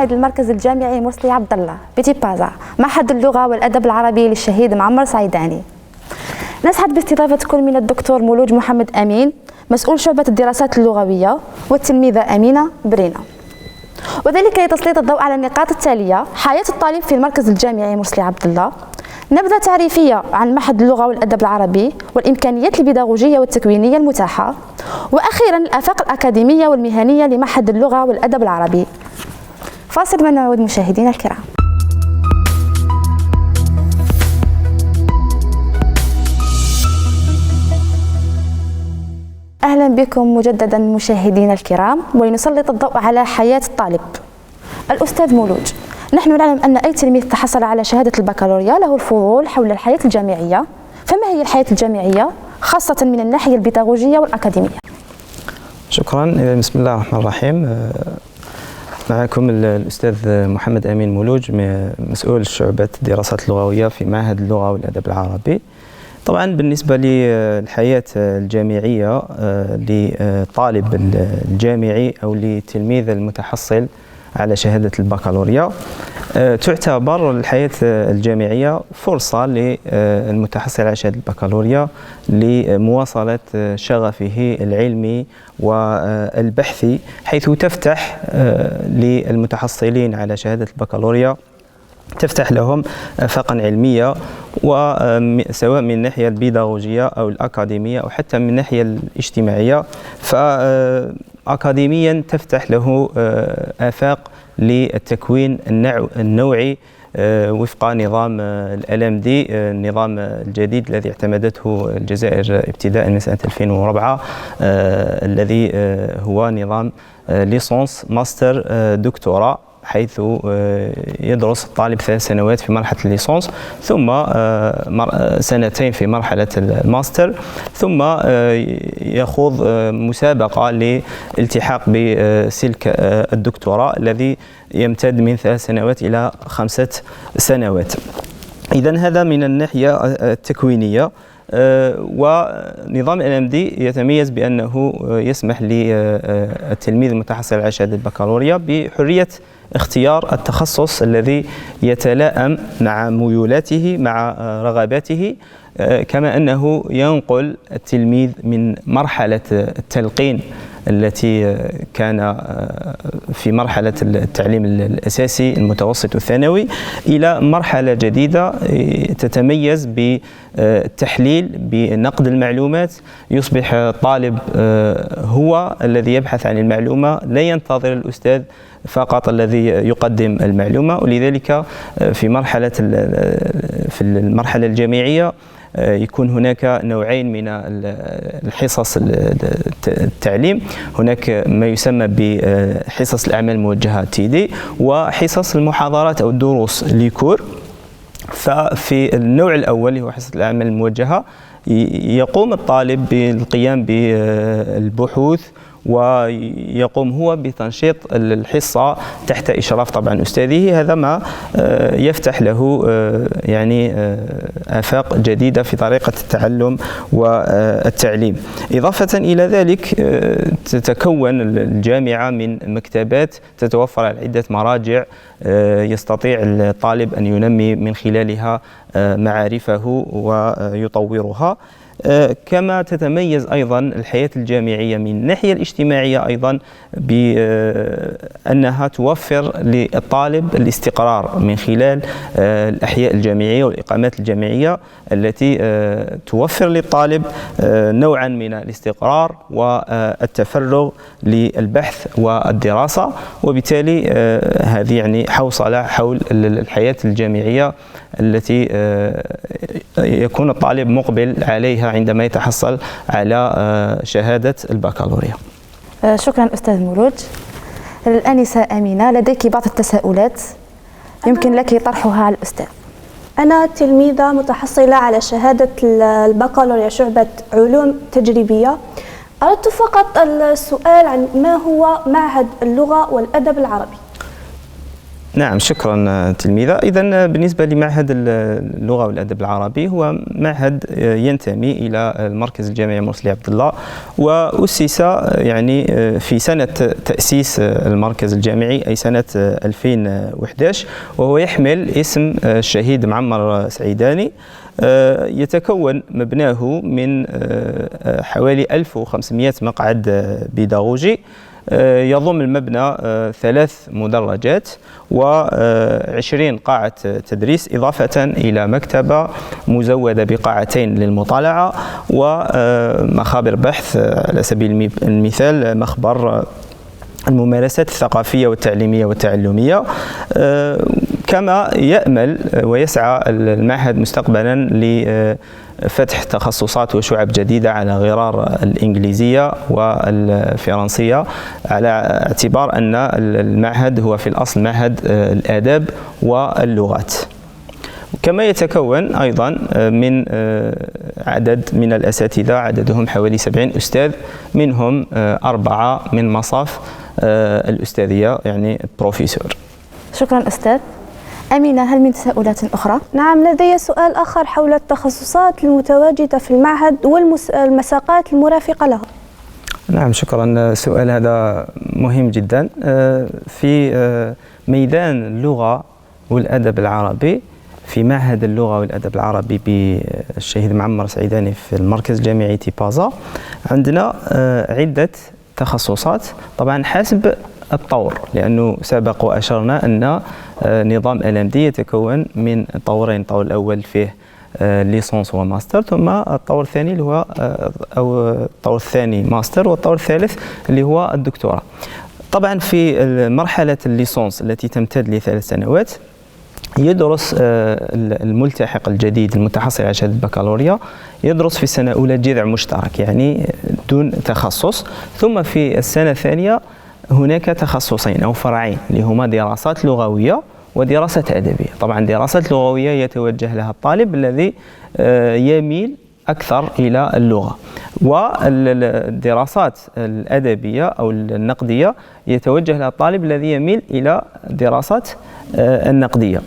معهد المركز الجامعي مرسي عبد الله بتيبازا، معهد اللغة والأدب العربي للشهيد معمر صعيداني. نسعد باستضافة كل من الدكتور مولوج محمد أمين مسؤول شعبة الدراسات اللغوية والتلميذة أمينة برينا، وذلك لتسليط الضوء على النقاط التالية: حياة الطالب في المركز الجامعي مرسي عبد الله، نبذة تعريفية عن معهد اللغة والأدب العربي والإمكانيات البيداغوجية والتكوينية المتاحة، وأخيرا الآفاق الأكاديمية والمهنية لمعهد اللغة والأدب العربي. فاصل ونعود مشاهدينا الكرام. أهلا بكم مجددا مشاهدينا الكرام، ولنسلط الضوء على حياة الطالب. الأستاذ مولوج، نحن نعلم أن أي تلميذ تحصل على شهادة البكالوريا له الفضول حول الحياة الجامعية، فما هي الحياة الجامعية خاصة من الناحية البيداغوجية والأكاديمية؟ شكرا. بسم الله الرحمن الرحيم. معكم الأستاذ محمد أمين مولوج، مسؤول شعبة الدراسات اللغوية في معهد اللغة والأدب العربي. طبعا بالنسبة للحياة الجامعية لطالب الجامعي أو للتلميذ المتحصل على شهادة البكالوريا، تعتبر الحياة الجامعية فرصة للمتحصل على شهادة البكالوريا لمواصلة شغفه العلمي والبحثي، حيث تفتح للمتحصلين على شهادة البكالوريا تفتح لهم آفاقا علمية، وسواء من الناحية البيداغوجية أو الأكاديمية أو حتى من الناحية الاجتماعية. فأكاديميا تفتح له آفاق للتكوين النوعي وفق نظام LMD، النظام الجديد الذي اعتمدته الجزائر ابتداء من سنة 2004، الذي هو نظام ليسونس ماستر دكتوراه، حيث يدرس الطالب 3 سنوات في مرحلة الليسونس، ثم سنتين في مرحلة الماستر، ثم يخوض مسابقة للالتحاق بسلك الدكتوراه الذي يمتد من 3 سنوات إلى 5 سنوات. إذن هذا من الناحية التكوينية. ونظام LMD يتميز بأنه يسمح للتلميذ المتحصل على شهادة البكالوريا بحرية اختيار التخصص الذي يتلائم مع ميولاته مع رغباته، كما أنه ينقل التلميذ من مرحلة التلقين التي كان في مرحلة التعليم الأساسي المتوسط الثانوي إلى مرحلة جديدة تتميز بالتحليل بنقد المعلومات. يصبح الطالب هو الذي يبحث عن المعلومة، لا ينتظر الأستاذ فقط الذي يقدم المعلومة. ولذلك في المرحلة الجامعية يكون هناك نوعين من الحصص التعليم. هناك ما يسمى بحصص الأعمال الموجهة TD، وحصص المحاضرات أو الدروس ليكور. ففي النوع الأول هو حصص الأعمال الموجهة، يقوم الطالب بالقيام بالبحوث ويقوم هو بتنشيط الحصة تحت إشراف طبعا أستاذه. هذا ما يفتح له يعني آفاق جديدة في طريقة التعلم والتعليم. إضافة إلى ذلك تتكون الجامعة من مكتبات تتوفر على عدة مراجع يستطيع الطالب أن ينمي من خلالها معارفه ويطورها. كما تتميز أيضا الحياة الجامعية من الناحية الاجتماعية أيضا بأنها توفر للطالب الاستقرار من خلال الأحياء الجامعية والإقامات الجامعية التي توفر للطالب نوعا من الاستقرار والتفرغ للبحث والدراسة. وبالتالي هذه يعني حوصلة حول الحياة الجامعية التي يكون الطالب مقبل عليها عندما يتحصل على شهادة البكالوريا. شكرا أستاذ مولوج. الآنسة أمينة، لديك بعض التساؤلات يمكن لك طرحها على الأستاذ. أنا تلميذة متحصلة على شهادة البكالوريا شعبة علوم تجريبية. أردت فقط السؤال عن ما هو معهد اللغة والأدب العربي. نعم، شكرا تلميذة. إذن بالنسبة لمعهد اللغة والأدب العربي، هو معهد ينتمي إلى المركز الجامعي المرسلي عبد الله، وأسس يعني في سنة تأسيس المركز الجامعي أي سنة 2011، وهو يحمل اسم الشهيد معمر سعيداني. يتكون مبناه من حوالي 1500 مقعد بيداغوجي. يضم المبنى 3 مدرجات و20 قاعة تدريس، إضافة إلى مكتبة مزودة بقاعتين للمطالعة ومخابر بحث. على سبيل المثال مخبر الممارسات الثقافية والتعليمية والتعلمية. كما يأمل ويسعى المعهد مستقبلا لفتح تخصصات وشعب جديدة على غرار الإنجليزية والفرنسية، على اعتبار أن المعهد هو في الأصل معهد الآداب واللغات. كما يتكون أيضا من عدد من الأساتذة، عددهم حوالي 70 أستاذ، منهم 4 من مصاف الأستاذية، يعني بروفيسور. شكرا أستاذ. أمينة، هل من تساؤلات أخرى؟ نعم، لدي سؤال آخر حول التخصصات المتواجدة في المعهد والمساقات المرافقة لها. نعم، شكرا. السؤال هذا مهم جدا. في ميدان اللغة والأدب العربي، في معهد اللغة والأدب العربي بالشهيد معمر سعيداني في المركز الجامعي تيبازا، عندنا عدة تخصصات، طبعا حسب الطور، لأنه سبق وأشرنا أن نظام LMD يتكون من طورين. الطور الأول فيه ليسونس وماستر، ثم الطور الثاني اللي هو أو الطور الثاني ماستر، والطور الثالث اللي هو الدكتوراه. طبعا في مرحلة الليسونس التي تمتد ل3 سنوات يدرس الملتحق الجديد المتحصل على شهادة البكالوريا، يدرس في السنة الأولى جذع مشترك يعني دون تخصص، ثم في السنة الثانية هناك تخصصين أو فرعين اللي هما دراسات لغوية ودراسات أدبية. طبعا دراسات لغوية يتوجه لها الطالب الذي يميل أكثر إلى اللغة، والدراسات الأدبية أو النقدية يتوجه لها الطالب الذي يميل إلى دراسات النقدية.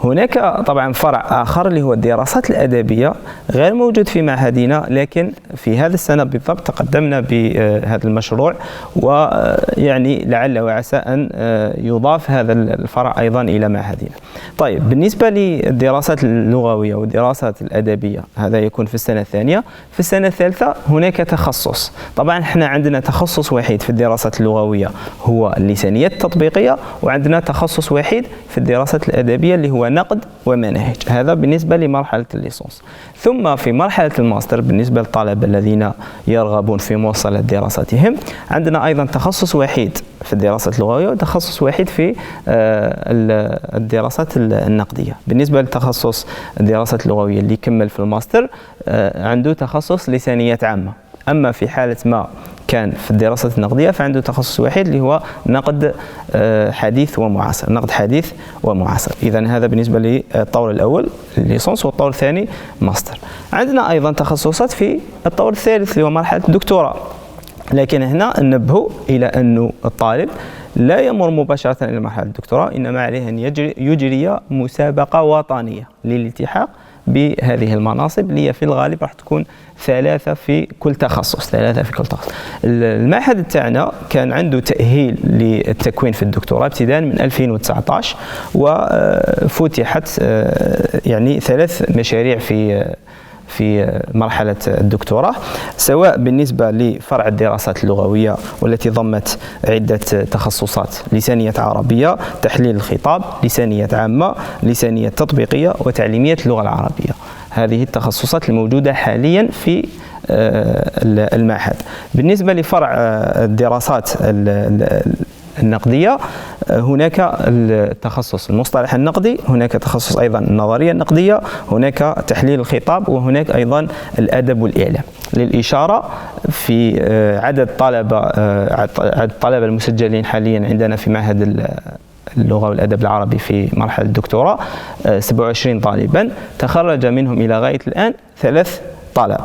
هناك طبعا فرع آخر اللي هو الدراسات الأدبية، غير موجود في معهدنا، لكن في هذا السنة بالضبط تقدمنا بهذا المشروع، ويعني لعل وعسى أن يضاف هذا الفرع أيضا إلى معهدنا. طيب، بالنسبة للدراسات اللغوية والدراسات الأدبية هذا يكون في السنة الثانية. في السنة الثالثة هناك تخصص. طبعا احنا عندنا تخصص وحيد في الدراسات اللغوية هو اللسانيات التطبيقية، وعندنا تخصص وحيد في الدراسات الأدبية اللي هو نقد ومناهج. هذا بالنسبة لمرحلة الليسونس. ثم في مرحلة الماستر بالنسبة للطلبة الذين يرغبون في مواصلة دراساتهم، عندنا أيضا تخصص وحيد في الدراسات اللغوية وتخصص وحيد في الدراسات النقدية. بالنسبة لتخصص الدراسات اللغوية اللي يكمل في الماستر عنده تخصص لسانيات عامة. أما في حالة ما كان في الدراسات النقدية فعنده تخصص وحيد اللي هو نقد حديث ومعاصر، نقد حديث ومعاصر. إذن هذا بالنسبة للطور الأول الليسونس، والطور الثاني ماستر. عندنا أيضا تخصصات في الطور الثالث اللي هو مرحلة الدكتوراه، لكن هنا ننبه إلى أن الطالب لا يمر مباشرة إلى مرحلة الدكتوراه، إنما عليه أن يجري مسابقة وطنية للالتحاق بهذه المناصب اللي هي في الغالب راح تكون 3 في كل تخصص، 3 في كل تخصص. المعهد تاعنا كان عنده تأهيل للتكوين في الدكتوراه ابتداء من 2019، وفتحت يعني 3 مشاريع في مرحلة الدكتوراه، سواء بالنسبة لفرع الدراسات اللغوية والتي ضمت عدة تخصصات: لسانية عربية، تحليل الخطاب، لسانية عامة، لسانية تطبيقية، وتعليمية اللغة العربية. هذه التخصصات الموجودة حاليا في المعهد. بالنسبة لفرع الدراسات النقدية هناك التخصص المصطلح النقدي، هناك تخصص أيضا النظرية النقدية، هناك تحليل الخطاب، وهناك أيضا الأدب والإعلام. للإشارة في عدد الطلبة المسجلين حاليا عندنا في معهد اللغة والأدب العربي في مرحلة الدكتوراه 27 طالبا، تخرج منهم إلى غاية الآن 3 طلبة.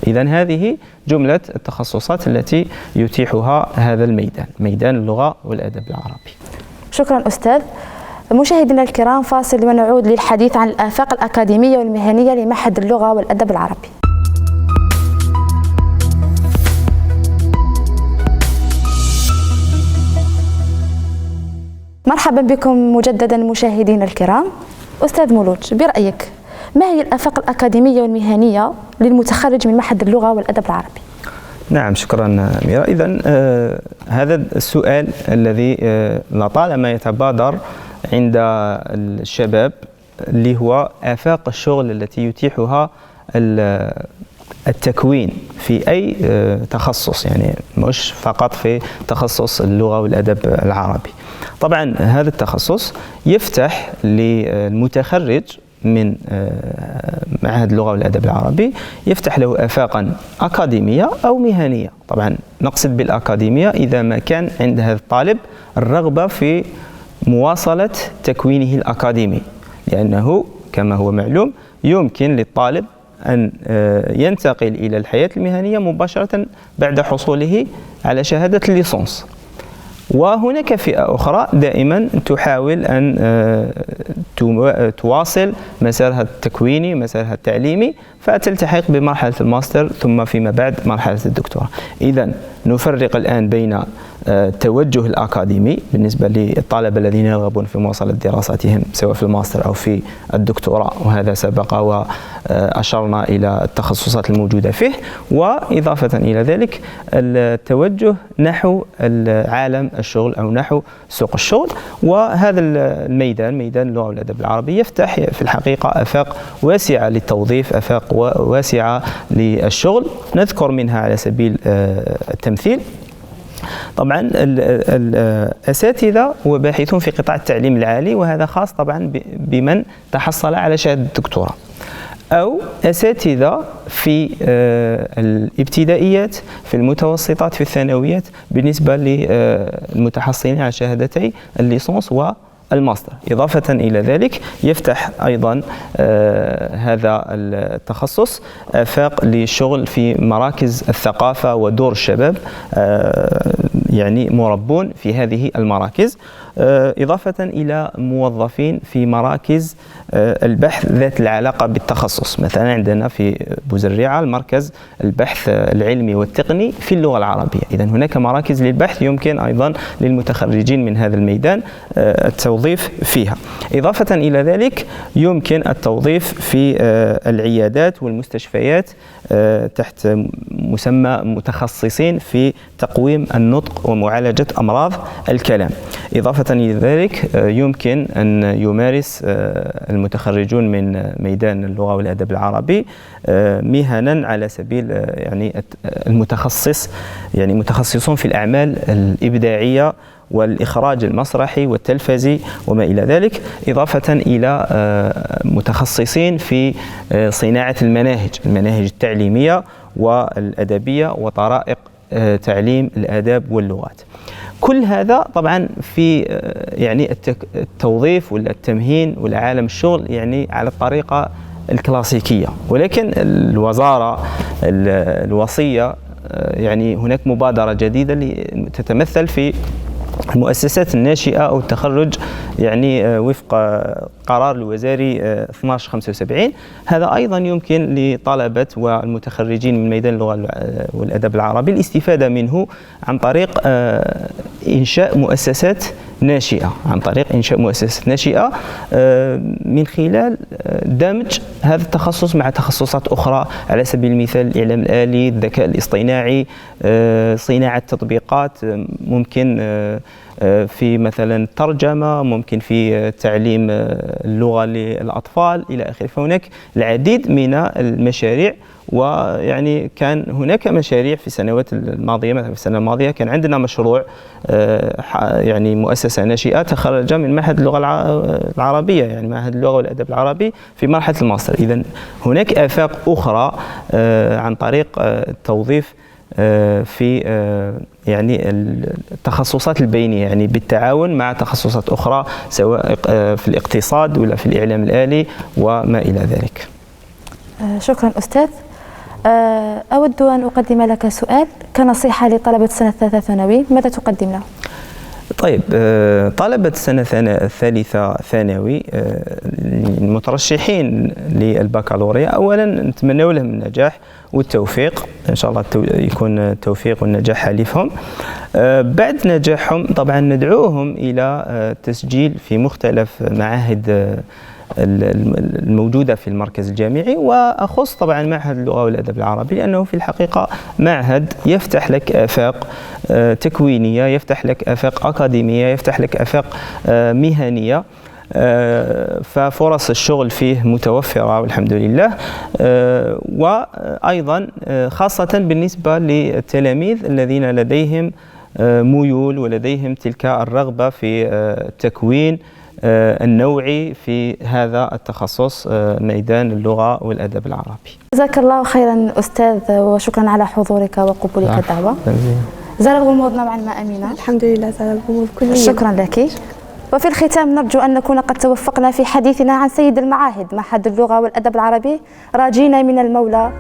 إذن هذه جملة التخصصات التي يتيحها هذا الميدان، ميدان اللغة والأدب العربي. شكرا أستاذ. مشاهدينا الكرام، فاصل ونعود للحديث عن الآفاق الأكاديمية والمهنية لمعهد اللغة والأدب العربي. مرحبا بكم مجددا مشاهدينا الكرام. أستاذ مولود، برأيك ما هي الآفاق الأكاديمية والمهنية للمتخرج من معهد اللغة والأدب العربي؟ نعم، شكرا أميرة. إذن هذا السؤال الذي لطالما يتبادر عند الشباب، اللي هو آفاق الشغل التي يتيحها التكوين في أي تخصص، يعني مش فقط في تخصص اللغة والأدب العربي. طبعا هذا التخصص يفتح للمتخرج من معهد اللغة والأدب العربي، يفتح له آفاقا أكاديمية أو مهنية. طبعا نقصد بالأكاديمية إذا ما كان عند هذا الطالب الرغبة في مواصلة تكوينه الأكاديمي، لأنه كما هو معلوم يمكن للطالب أن ينتقل إلى الحياة المهنية مباشرة بعد حصوله على شهادة الليسانس. وهناك فئة أخرى دائما تحاول أن تواصل مسارها التكويني، مسارها التعليمي، فتلتحق بمرحلة الماستر ثم فيما بعد مرحلة الدكتوراه. إذن نفرق الآن بين التوجه الأكاديمي بالنسبة للطلبة الذين يرغبون في مواصلة دراساتهم سواء في الماستر أو في الدكتوراه، وهذا سبق وأشرنا إلى التخصصات الموجودة فيه، وإضافة إلى ذلك التوجه نحو عالم الشغل أو نحو سوق الشغل. وهذا الميدان، ميدان اللغة والأدب العربي، يفتح في الحقيقة آفاق واسعة للتوظيف، آفاق واسعة للشغل. نذكر منها على سبيل التمثيل طبعا الأساتذة وباحثون في قطاع التعليم العالي، وهذا خاص طبعا بمن تحصل على شهادة الدكتوراه، أو أساتذة في الابتدائيات، في المتوسطات، في الثانويات، بالنسبة للمتحصلين على شهادتي الليسانس والماستر. إضافة إلى ذلك يفتح أيضا هذا التخصص آفاق للشغل في مراكز الثقافة ودور الشباب، يعني مربون في هذه المراكز، إضافة إلى موظفين في مراكز البحث ذات العلاقة بالتخصص. مثلا عندنا في بوزريعة المركز البحث العلمي والتقني في اللغة العربية. إذن هناك مراكز للبحث يمكن أيضا للمتخرجين من هذا الميدان التوظيف فيها. إضافة إلى ذلك يمكن التوظيف في العيادات والمستشفيات تحت مسمى متخصصين في تقويم النطق ومعالجة أمراض الكلام. إضافة إلى ذلك يمكن أن يمارس المتخرجون من ميدان اللغة والأدب العربي مهنا على سبيل يعني المتخصص، يعني متخصصون في الأعمال الإبداعية والإخراج المسرحي والتلفزي وما إلى ذلك، إضافة إلى متخصصين في صناعة المناهج التعليمية والأدبية وطرائق تعليم الآداب واللغات. كل هذا طبعا في يعني التوظيف ولا التمهين ولا عالم الشغل يعني على الطريقة الكلاسيكية، ولكن الوزارة الوصية يعني هناك مبادرة جديدة تتمثل في المؤسسات الناشئة أو التخرج، يعني وفق قرار الوزاري 1275. هذا أيضا يمكن لطلبة والمتخرجين من ميدان اللغة والأدب العربي الاستفادة منه عن طريق إنشاء مؤسسات ناشئة، من خلال دمج هذا التخصص مع تخصصات أخرى، على سبيل المثال الإعلام الآلي، الذكاء الاصطناعي، صناعة تطبيقات، ممكن في مثلا الترجمة، ممكن في تعليم اللغة للأطفال إلى آخره. فهناك العديد من المشاريع، ويعني كان هناك مشاريع في السنوات الماضية. مثلا في السنة الماضية كان عندنا مشروع يعني مؤسسة ناشئة تخرج من معهد اللغة العربية، يعني معهد اللغة والأدب العربي في مرحلة الماستر. إذن هناك آفاق أخرى عن طريق التوظيف في يعني التخصصات البينية، يعني بالتعاون مع تخصصات أخرى سواء في الاقتصاد ولا في الإعلام الآلي وما إلى ذلك. شكرا أستاذ. أود أن أقدم لك سؤال كنصيحة لطلبة السنة الثالثة ثانوي، ماذا تقدم له؟ طيب، طلبة السنة الثالثة ثانوي المترشحين للبكالوريا أولا نتمنى لهم النجاح والتوفيق، إن شاء الله يكون التوفيق والنجاح حليفهم. بعد نجاحهم طبعا ندعوهم إلى التسجيل في مختلف معاهد الموجودة في المركز الجامعي، وأخص طبعا معهد اللغة والأدب العربي، لأنه في الحقيقة معهد يفتح لك آفاق تكوينية، يفتح لك آفاق أكاديمية، يفتح لك آفاق مهنية، ففرص الشغل فيه متوفرة والحمد لله. وأيضا خاصة بالنسبة للتلاميذ الذين لديهم ميول ولديهم تلك الرغبة في التكوين النوعي في هذا التخصص، ميدان اللغة والأدب العربي. جزاك الله خيرا أستاذ، وشكرا على حضورك وقبولك الدعوة. زال الغموض نوعا ما أمينة. الحمد لله زال الغموض كليا. شكرا لك. وفي الختام نرجو أن نكون قد توفقنا في حديثنا عن سيد المعاهد معهد اللغة والأدب العربي، راجين من المولى